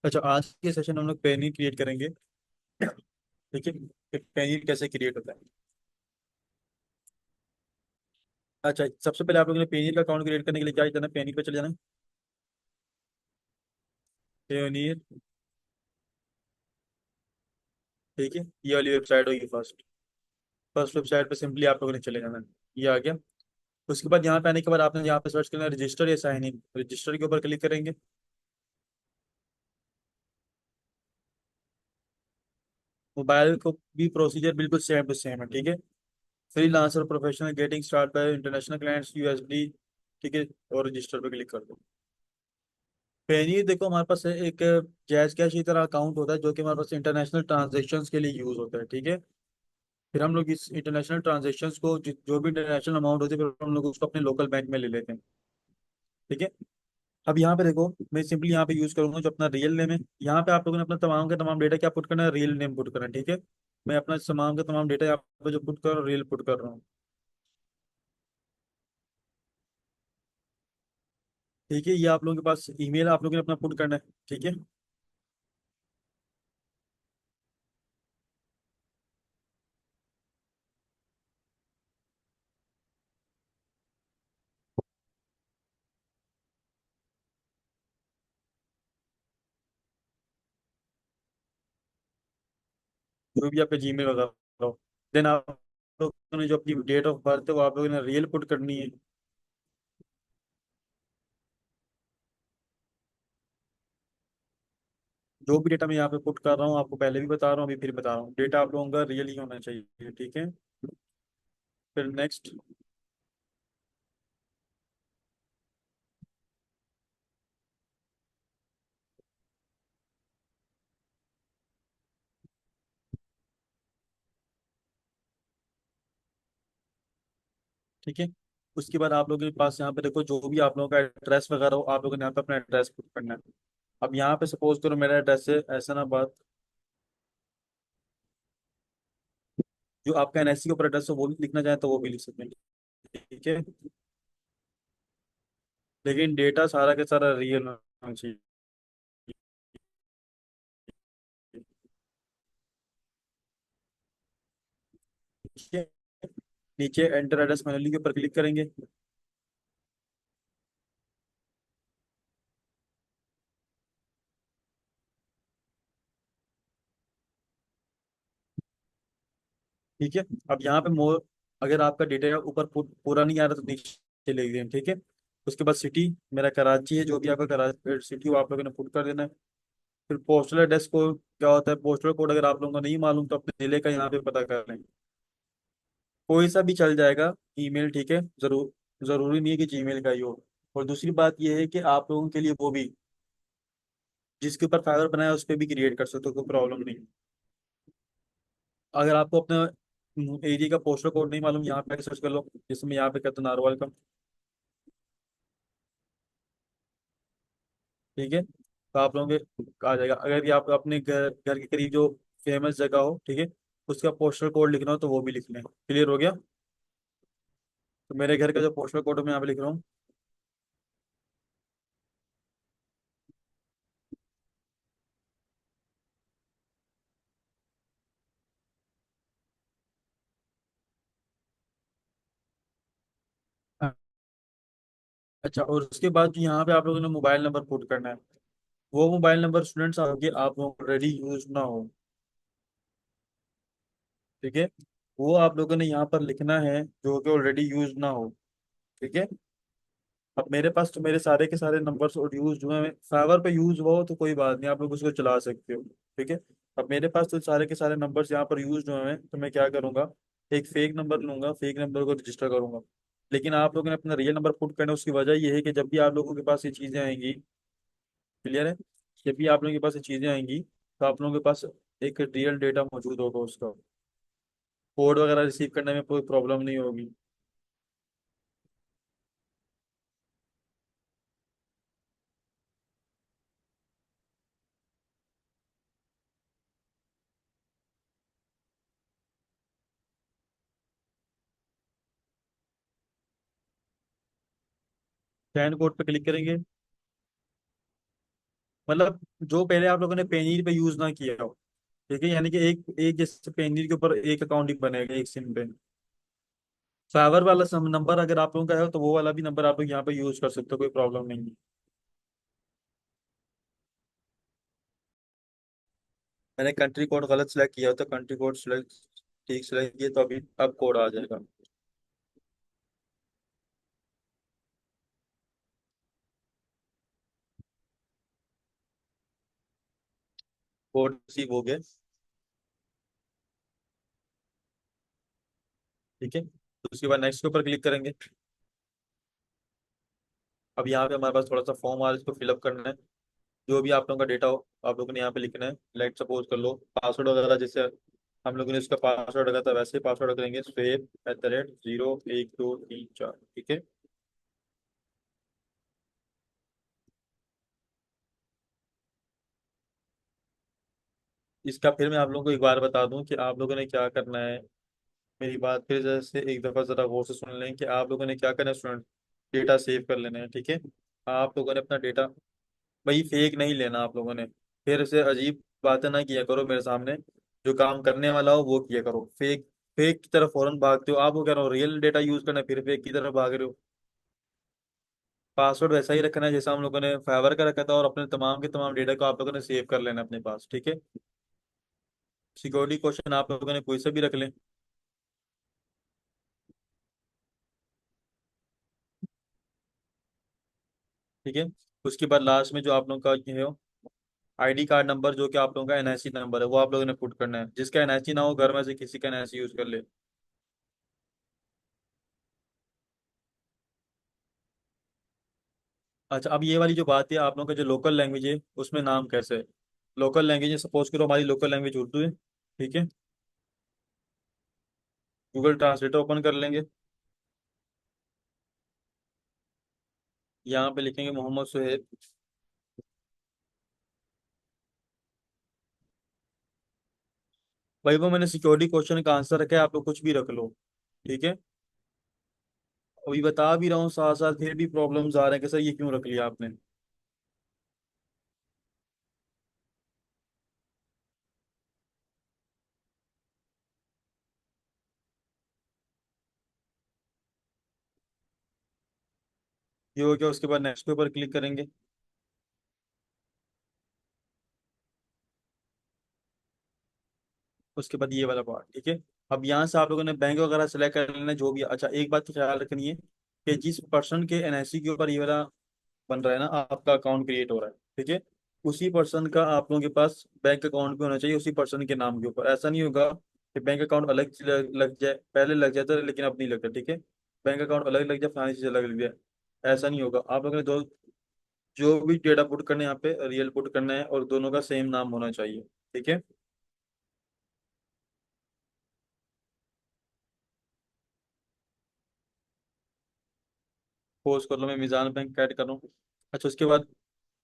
अच्छा, आज के सेशन में हम लोग पेनियर क्रिएट करेंगे। ठीक है, कि पेनियर कैसे क्रिएट होता है। अच्छा, सबसे पहले आप लोगों ने पेनियर का अकाउंट क्रिएट करने के लिए क्या करना है, पेनियर पे चले जाना है। पेनियर। ठीक है, ये वाली वेबसाइट होगी फर्स्ट। फर्स्ट वेबसाइट पे सिंपली आप लोगों ने चले जाना है। ये आ गया। उसके बाद यहाँ पे आने के बाद आपने यहाँ पे सर्च करना है रजिस्टर या साइन इन। रजिस्टर के ऊपर क्लिक करेंगे। मोबाइल को भी प्रोसीजर बिल्कुल सेम टू सेम है। ठीक है। Freelancer professional getting start by international clients USD. ठीक है। और रजिस्टर पे क्लिक कर दो। पेनी देखो, हमारे पास एक जैज कैश की तरह अकाउंट होता है जो कि हमारे पास इंटरनेशनल ट्रांजेक्शन्स के लिए यूज होता है। ठीक है। फिर हम लोग इस इंटरनेशनल ट्रांजेक्शन्स को जो भी इंटरनेशनल अमाउंट होती है फिर हम लोग उसको अपने लोकल बैंक में ले लेते हैं। ठीक है। अब यहाँ पे देखो, मैं सिंपली यहाँ पे यूज करूंगा जो अपना रियल नेम है। यहाँ पे आप लोगों ने अपना तमाम का तमाम डेटा क्या पुट करना है, रियल नेम पुट करना है। ठीक है। मैं अपना तमाम का तमाम डेटा यहाँ पे जो पुट कर रहा हूँ, रियल पुट कर रहा हूँ। ठीक है, ये आप लोगों के पास ईमेल आप लोगों ने अपना पुट करना है। ठीक है। जो भी आपका जीमेल वगैरह हो। देन आप लोगों ने जो अपनी डेट ऑफ बर्थ है वो आप लोगों ने रियल पुट करनी है। जो भी डेटा मैं यहाँ पे पुट कर रहा हूँ आपको पहले भी बता रहा हूँ, अभी फिर बता रहा हूँ, डेटा आप लोगों का रियल ही होना चाहिए। ठीक है। फिर नेक्स्ट। ठीक है। उसके बाद आप लोगों के पास यहाँ पे देखो जो भी आप लोगों का एड्रेस वगैरह हो आप लोगों ने यहाँ पे अपना एड्रेस पुट करना है। अब यहाँ पे सपोज करो मेरा एड्रेस है ऐसनाबाद। जो आपका एनआईसी के ऊपर एड्रेस है वो भी लिखना चाहे तो वो भी लिख सकते हैं। ठीक है। लेकिन डेटा सारा के सारा रियल होना चाहिए। ठीक है। नीचे एंटर एड्रेस मैन्युअली के ऊपर क्लिक करेंगे। ठीक है। अब यहाँ पे मोर, अगर आपका डिटेल ऊपर पूरा नहीं आ रहा तो नीचे लिख दें। ठीक है। उसके बाद सिटी, मेरा कराची है, जो भी आपका कराची सिटी वो आप लोगों ने पुट कर देना है। फिर पोस्टल एड्रेस को क्या होता है, पोस्टल कोड अगर आप लोगों को नहीं मालूम तो अपने जिले का यहाँ पे पता कर लें। कोई सा भी चल जाएगा। ईमेल। ठीक है। जरूरी नहीं है कि जीमेल का ही हो। और दूसरी बात यह है कि आप लोगों के लिए वो भी जिसके ऊपर फाइवर बनाया उस पर भी क्रिएट कर सकते हो, कोई प्रॉब्लम नहीं। अगर आपको अपना एरिया का पोस्टल कोड नहीं मालूम, यहाँ पे सर्च कर लो, जिसमें यहाँ पे कहते हैं नारवल का। ठीक है। तो आप लोगों के आ जाएगा। अगर ये आप अपने घर घर के करीब जो फेमस जगह हो, ठीक है, उसका पोस्टल कोड लिखना हो तो वो भी लिख लें। क्लियर हो गया। तो मेरे घर का जो पोस्टल कोड है मैं यहाँ पे लिख रहा हूँ। अच्छा, और उसके बाद यहाँ पे आप लोगों ने मोबाइल नंबर पुट करना है। वो मोबाइल नंबर स्टूडेंट्स आपके आप लोगों को ऑलरेडी यूज ना हो। ठीक है। वो आप लोगों ने यहाँ पर लिखना है जो कि ऑलरेडी यूज ना हो। ठीक है। अब मेरे पास तो मेरे सारे के सारे नंबर्स और यूज हुए हैं, फाइवर पे यूज हुआ हो तो कोई बात नहीं, आप लोग उसको चला सकते हो। ठीक है। अब मेरे पास तो सारे के सारे नंबर्स यहाँ पर यूज हुए हैं तो मैं क्या करूंगा, एक फेक नंबर लूंगा, फेक नंबर को रजिस्टर करूंगा। लेकिन आप लोगों ने अपना रियल नंबर पुट करना है, उसकी वजह यह है कि जब भी आप लोगों के पास ये चीजें आएंगी, क्लियर है, जब भी आप लोगों के पास ये चीजें आएंगी तो आप लोगों के पास एक रियल डेटा मौजूद होगा, उसका कोड वगैरह रिसीव करने में कोई प्रॉब्लम नहीं होगी। स्कैन कोड पे क्लिक करेंगे। मतलब जो पहले आप लोगों ने पेनीर पे यूज ना किया हो, ठीक है, यानी कि एक एक जैसे पेनीर के ऊपर एक अकाउंट ही बनेगा एक सिम पे। फाइवर वाला सम नंबर अगर आप लोगों का है तो वो वाला भी नंबर आप लोग यहाँ पे यूज कर सकते हो, कोई प्रॉब्लम नहीं है। मैंने कंट्री कोड गलत सिलेक्ट किया तो कंट्री कोड सिलेक्ट ठीक सिलेक्ट किया, तो अभी अब कोड आ जाएगा। कोड रिसीव हो गया। ठीक है, तो उसके बाद नेक्स्ट के ऊपर क्लिक करेंगे। अब यहाँ पे हमारे पास थोड़ा सा फॉर्म आ रहा है, इसको फिलअप करना है। जो भी आप लोगों का डेटा हो आप लोगों ने यहाँ पे लिखना है। लाइक सपोज कर लो पासवर्ड वगैरह, जैसे हम लोगों ने उसका पासवर्ड रखा था वैसे ही पासवर्ड रख लेंगे, Swipe@01234। ठीक है। इसका फिर मैं आप लोगों को एक बार बता दूं कि आप लोगों ने क्या करना है। मेरी बात फिर जैसे एक दफा जरा गौर से सुन लें कि आप लोगों ने क्या करना है स्टूडेंट। डेटा सेव कर लेना है, ठीक है। आप लोगों ने अपना डेटा, भाई फेक नहीं लेना आप लोगों ने। फिर से अजीब बातें ना किया करो मेरे सामने। जो काम करने वाला हो वो किया करो। फेक फेक की तरफ फौरन भागते हो, आपको कह रहा हूँ रियल डेटा यूज करना है, फिर फेक की तरफ भाग रहे हो। पासवर्ड वैसा ही रखना है जैसा हम लोगों ने फाइवर का रखा था, और अपने तमाम के तमाम डेटा को आप लोगों ने सेव कर लेना है अपने पास, ठीक है। सिक्योरिटी क्वेश्चन आप लोगों ने कोई से भी रख लें। ठीक है। उसके बाद लास्ट में जो आप लोगों का ये हो आईडी कार्ड नंबर, जो कि आप लोगों का एनआईसी नंबर है, वो आप लोगों ने पुट करना है। जिसका एनआईसी ना हो घर में से किसी का एनआईसी यूज कर ले। अच्छा, अब ये वाली जो बात है, आप लोगों का जो लोकल लैंग्वेज है उसमें नाम कैसे है। लोकल लैंग्वेज है, सपोज करो हमारी लोकल लैंग्वेज उर्दू है, ठीक है। गूगल ट्रांसलेटर ओपन कर लेंगे। यहाँ पे लिखेंगे मोहम्मद सुहेब। भाई वो मैंने सिक्योरिटी क्वेश्चन का आंसर रखा है, आप लोग कुछ भी रख लो, ठीक है। अभी बता भी रहा हूँ साथ साथ, फिर भी प्रॉब्लम्स आ रहे हैं कि सर ये क्यों रख लिया आपने। ये हो गया, उसके बाद नेक्स्ट के ऊपर क्लिक करेंगे। उसके बाद ये वाला पार्ट, ठीक है। अब यहाँ से आप लोगों ने बैंक वगैरह सेलेक्ट कर लेना जो भी। अच्छा, एक बात तो ख्याल रखनी है कि जिस पर्सन के एनआईसी के ऊपर ये वाला बन रहा है ना, आपका अकाउंट क्रिएट हो रहा है, ठीक है, उसी पर्सन का आप लोगों के पास बैंक अकाउंट भी होना चाहिए उसी पर्सन के नाम के ऊपर। ऐसा नहीं होगा कि बैंक अकाउंट अलग से लग जाए, पहले लग जाता है लेकिन अब नहीं लगता, ठीक है। बैंक अकाउंट अलग लग जाए, फाइनेंस अलग लग जाए, ऐसा नहीं होगा। आप लोगों ने दो जो भी डेटा पुट करना है यहाँ पे रियल पुट करना है, और दोनों का सेम नाम होना चाहिए, ठीक है। पोस्ट कर लो, मैं मिजान बैंक ऐड करूँ। अच्छा, उसके बाद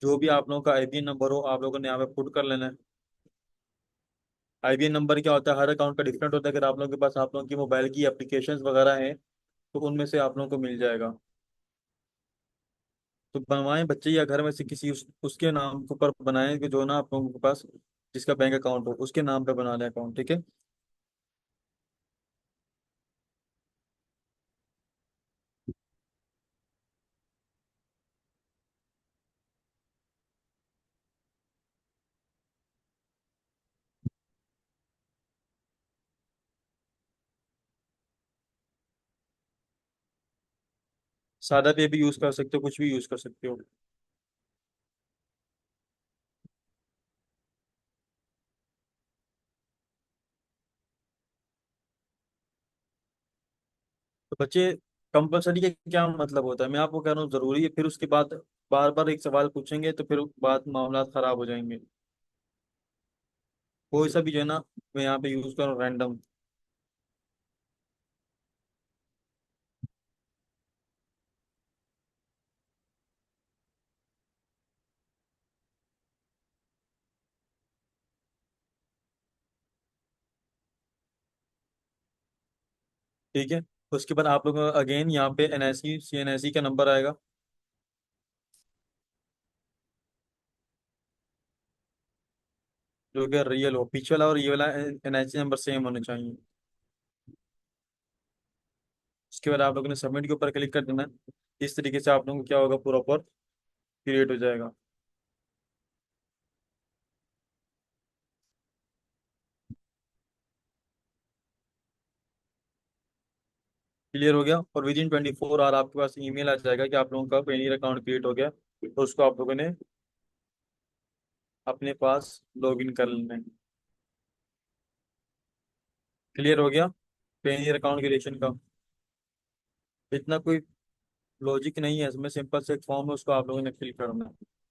जो भी आप लोगों का आईबीएन नंबर हो आप लोगों ने यहाँ पे पुट कर लेना है। आईबीएन नंबर क्या होता है, हर अकाउंट का डिफरेंट होता है। अगर आप लोगों के पास आप लोगों की मोबाइल की एप्लीकेशंस वगैरह हैं तो उनमें से आप लोगों को मिल जाएगा। तो बनवाएं बच्चे या घर में से किसी उसके नाम के ऊपर बनाएं कि जो ना आप लोगों के पास जिसका बैंक अकाउंट हो उसके नाम पे बना लें अकाउंट, ठीक है। सादा पे भी यूज कर सकते हो, कुछ भी यूज कर सकते हो। तो बच्चे कंपलसरी का क्या मतलब होता है, मैं आपको कह रहा हूँ जरूरी है, फिर उसके बाद बार बार एक सवाल पूछेंगे तो फिर बात मामला खराब हो जाएंगे। कोई सा भी जो है ना, मैं यहाँ पे यूज कर रहा हूँ रैंडम। ठीक है। उसके बाद आप लोग अगेन यहाँ पे एनआईसी सीएनआईसी का नंबर आएगा। जो कि रियल हो, पीछे वाला और ये वाला एनआईसी नंबर सेम होने चाहिए। उसके बाद आप लोगों ने सबमिट के ऊपर क्लिक कर देना है। इस तरीके से आप लोगों को क्या होगा, प्रॉपर क्रिएट हो जाएगा। क्लियर हो गया, और विद इन 24 आवर आपके पास ईमेल आ जाएगा कि आप लोगों का पेनीर अकाउंट क्रिएट हो गया। तो उसको आप लोगों ने अपने पास लॉग इन कर लेना है। क्लियर हो गया पेनीर अकाउंट क्रिएशन का। इतना कोई लॉजिक नहीं है इसमें, सिंपल से एक फॉर्म है, उसको आप लोगों ने फिल करना है।